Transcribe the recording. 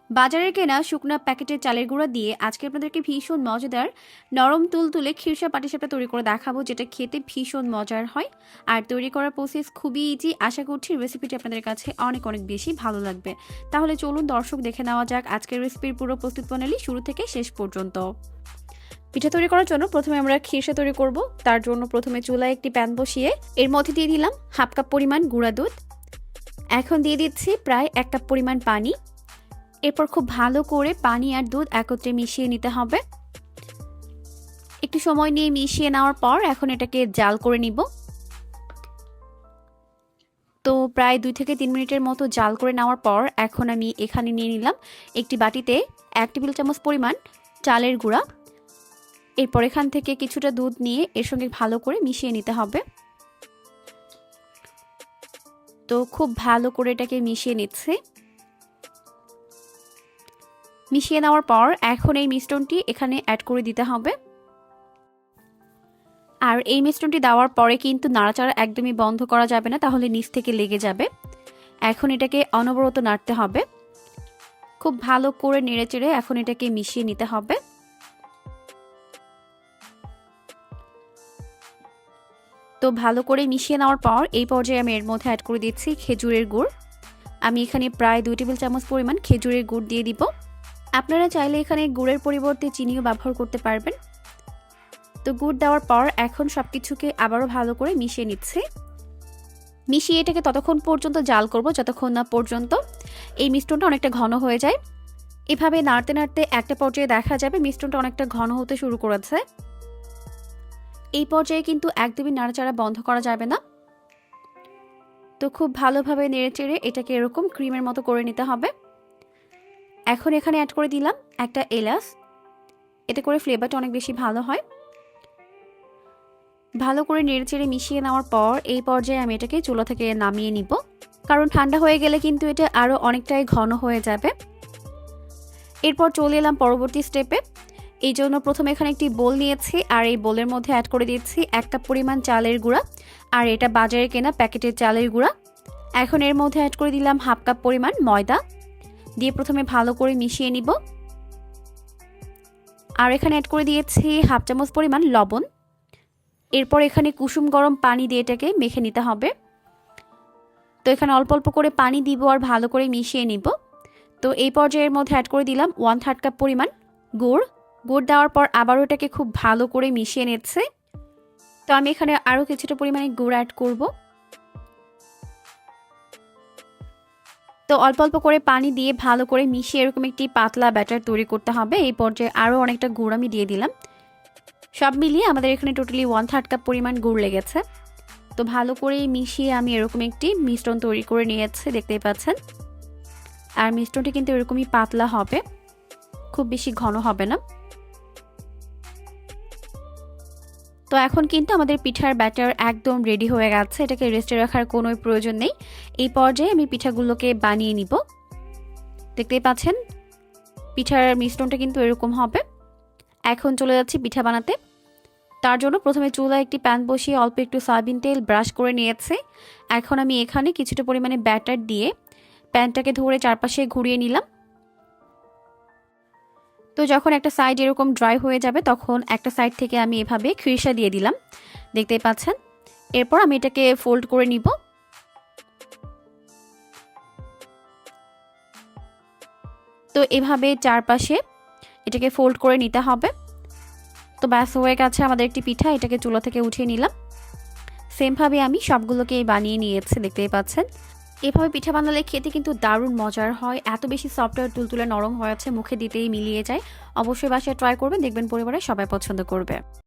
বাজারের কেনা শুকনা প্যাকেটের চালের গুঁড়া দিয়ে আজকে আপনাদেরকে ভীষণ মজাদার নরম তুলতুলে খিরসা পাটিসাপটা তৈরি করে দেখাবো, যেটা খেতে ভীষণ মজার হয়। আর তৈরি করার প্রসেস খুবই ইজি। আশা করছি রেসিপিটি আপনাদের কাছে অনেক অনেক বেশি ভালো লাগবে। তাহলে চলুন দর্শক, দেখে নেওয়া যাক আজকের রেসিপির পুরো প্রস্তুত প্রণালী শুরু থেকে শেষ পর্যন্ত। পিঠা তৈরি করার জন্য প্রথমে আমরা খিরসা তৈরি করব। তার জন্য প্রথমে চুলায় একটি প্যান বসিয়ে এর মধ্যে দিয়ে দিলাম হাফ কাপ পরিমাণ গুঁড়া দুধ। এখন দিয়ে দিচ্ছি প্রায় 1 কাপ পরিমাণ পানি। এরপর খুব ভালো করে পানি আর দুধ একত্রে মিশিয়ে নিতে হবে। একটু সময় নিয়ে মিশিয়ে নেওয়ার পর এখন এটাকে জাল করে নিব। তো প্রায় 2 থেকে 3 মিনিটের মতো জাল করে নেওয়ার পর এখন আমি এখানে নিয়ে নিলাম একটি বাটিতে 1 টেবিল চামচ পরিমাণ চালের গুঁড়া। এরপর এখান থেকে কিছুটা দুধ নিয়ে এর সঙ্গে ভালো করে মিশিয়ে নিতে হবে। তো খুব ভালো করে এটাকে মিশিয়ে নিচ্ছে। মিশিয়ে নেওয়ার পর এখন এই মিশ্রণটি এখানে অ্যাড করে দিতে হবে। আর এই মিশ্রণটি দেওয়ার পরে কিন্তু নাড়াচাড়া একদমই বন্ধ করা যাবে না, তাহলে নিচ থেকে লেগে যাবে। এখন এটাকে অনবরত নাড়তে হবে। খুব ভালো করে নেড়েচেড়ে এখন এটাকে মিশিয়ে নিতে হবে। তো ভালো করে মিশিয়ে নেওয়ার পর এই পর্যায়ে আমি এর মধ্যে অ্যাড করে দিচ্ছি খেজুরের গুড়। আমি এখানে প্রায় 2 টেবিল চামচ পরিমাণ খেজুরের গুড় দিয়ে দিব। আপনারা চাইলে এখানে গুড়ের পরিবর্তে চিনিও ব্যবহার করতে পারবেন। তো গুড় দেওয়ার পর এখন সবকিছুকে আবারও ভালো করে মিশিয়ে নিচ্ছে। মিশিয়ে এটাকে ততক্ষণ পর্যন্ত জাল করব যতক্ষণ না পর্যন্ত এই মিশ্রণটা অনেকটা ঘন হয়ে যায়। এভাবে নাড়তে নাড়তে একটা পর্যায়ে দেখা যাবে মিশ্রণটা অনেকটা ঘন হতে শুরু করেছে। এই পর্যায়ে কিন্তু একদমই নাড়াচাড়া বন্ধ করা যাবে না। তো খুব ভালোভাবে নেড়েচেড়ে এটাকে এরকম ক্রিমের মতো করে নিতে হবে। এখন এখানে অ্যাড করে দিলাম একটা এলাচ। এতে করে ফ্লেভারটা অনেক বেশি ভালো হয়। ভালো করে নেড়েচেড়ে মিশিয়ে নেওয়ার পর এই পর্যায়ে আমি এটাকে চুলা থেকে নামিয়ে নিব, কারণ ঠান্ডা হয়ে গেলে কিন্তু এটা আরও অনেকটাই ঘন হয়ে যাবে। এরপর চলে এলাম পরবর্তী স্টেপে। এই জন্য প্রথমে এখানে একটি বোল নিয়েছি আর এই বোলের মধ্যে অ্যাড করে দিচ্ছি 1 কাপ পরিমাণ চালের গুঁড়া। আর এটা বাজারে কেনা প্যাকেটের চালের গুঁড়া। এখন এর মধ্যে অ্যাড করে দিলাম হাফ কাপ পরিমাণ ময়দা দিয়ে প্রথমে ভালো করে মিশিয়ে নিব। আর এখানে অ্যাড করে দিয়েছি হাফ চামচ পরিমাণ লবণ। এরপর এখানে কুসুম গরম পানি দিয়ে এটাকে মেখে নিতে হবে। তো এখানে অল্প অল্প করে পানি দিব আর ভালো করে মিশিয়ে নিব। তো এই পর্যায়ের মধ্যে অ্যাড করে দিলাম 1/3 কাপ পরিমাণ গুড়। গুড় দেওয়ার পর আবারও এটাকে খুব ভালো করে মিশিয়ে নিচ্ছে। তো আমি এখানে আরও কিছুটা পরিমাণে গুড় অ্যাড করব। তো অল্প অল্প করে পানি দিয়ে ভালো করে মিশিয়ে এরকম একটি পাতলা ব্যাটার তৈরি করতে হবে। এই পর্যায়ে আরও অনেকটা গুড় আমি দিয়ে দিলাম। সব মিলিয়ে আমাদের এখানে টোটালি 1/3 কাপ পরিমাণ গুড় লেগেছে। তো ভালো করে মিশিয়ে আমি এরকম একটি মিশ্রণ তৈরি করে নিয়েছি, দেখতেই পাচ্ছেন। আর মিশ্রণটি কিন্তু এরকমই পাতলা হবে, খুব বেশি ঘন হবে না। তো এখন কিন্তু আমাদের পিঠার ব্যাটার একদম রেডি হয়ে গেছে। এটাকে রেস্টে রাখার কোনো প্রয়োজন নেই। এই পর্যায়ে আমি পিঠাগুলোকে বানিয়ে নিব। দেখতেই পাচ্ছেন পিঠার মিশ্রণটা কিন্তু এরকম হবে। এখন চলে যাচ্ছি পিঠা বানাতে। তার জন্য প্রথমে চুলায় একটি প্যান বসিয়ে অল্প একটু সয়াবিন তেল ব্রাশ করে নিয়েছি। এখন আমি এখানে কিছুটা পরিমাণে ব্যাটার দিয়ে প্যানটাকে ধরে চারপাশে ঘুরিয়ে নিলাম। তো যখন একটা সাইড এরকম ড্রাই হয়ে যাবে তখন একটা সাইড থেকে আমি এভাবে খিরসা দিয়ে দিলাম, দেখতেই পাচ্ছেন। এরপর আমি এটাকে ফোল্ড করে নিব। তো এভাবে চারপাশে এটাকে ফোল্ড করে নিতে হবে। তো ব্যাস হয়ে গেছে আমাদের একটি পিঠা। এটাকে চুলা থেকে উঠিয়ে নিলাম। সেমভাবে আমি সবগুলোকে বানিয়ে নিয়েছি, দেখতেই পাচ্ছেন। এভাবে পিঠা বানালে খেতে কিন্তু দারুণ মজার হয়। এত বেশি সফট আর তুলতুলে নরম হয়েছে, মুখে দিতেই মিলিয়ে যায়। অবশ্যই বাসায় ট্রাই করবেন, দেখবেন পরিবারের সবাই পছন্দ করবে।